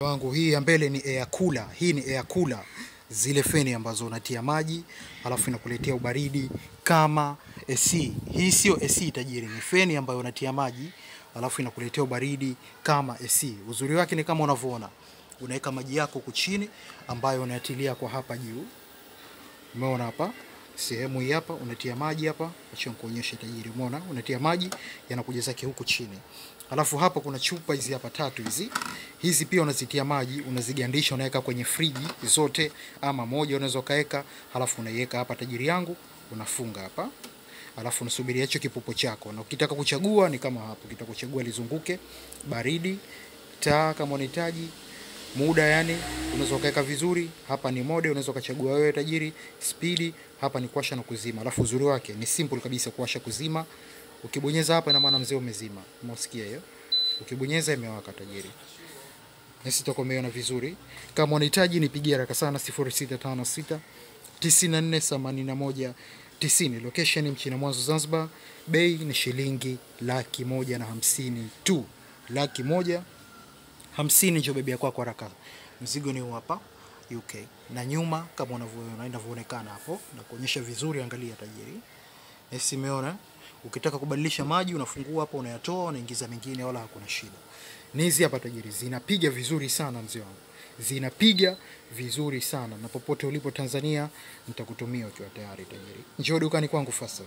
Wangu hii ya mbele ni air cooler. Hii ni air cooler. Zile feni ambazo unatia maji alafu inakuletea ubaridi kama AC. Hii sio AC tajiri, ni feni ambayo unatia maji alafu inakuletea ubaridi kama AC. Uzuri wake ni kama unavyoona. Unaweka maji yako huku chini ambayo unayatilia kwa hapa juu. Umeona hapa? Sehemu hii hapa unatia maji hapa, acha nikuonyeshe tajiri. Umeona? Unatia maji yanakuja zake huku chini. Alafu hapa kuna chupa hizi hapa tatu hizi. Hizi pia unazitia maji, unazigandisha, unaweka kwenye friji zote ama moja unaweza kaeka, alafu unaiweka hapa tajiri yangu, unafunga hapa. Alafu unasubiri hicho kipopo chako. Na ukitaka kuchagua ni kama hapo, ukitaka kuchagua lizunguke, baridi, taa kama unahitaji, muda yani unaweza kaeka vizuri. Hapa ni mode unaweza kuchagua wewe tajiri, speed, hapa ni kuwasha na kuzima. Alafu uzuri wake ni simple kabisa kuwasha kuzima. Ukibonyeza hapa ina maana mzee umezima. Umesikia hiyo? Ukibonyeza imewaka tajiri. Nasi tukomeona vizuri. Kama unahitaji nipigie haraka sana 0656 9481 90. Location Mchina Mwanzo Zanzibar. Bei ni shilingi 150,000 tu. 150,000 ndio bebia kwako haraka. Mzigo ni hapa UK. Na nyuma kama unavyoonekana hapo na kuonyesha vizuri, angalia tajiri. Nasi umeona? Ukitaka kubadilisha maji unafungua hapo, unayatoa, unaingiza mengine, wala hakuna shida. Nizi hapa tajiri zinapiga vizuri sana mzee wangu. Zinapiga vizuri sana, na popote ulipo Tanzania nitakutumia ukiwa tayari tajiri. Njoo dukani kwangu fasa.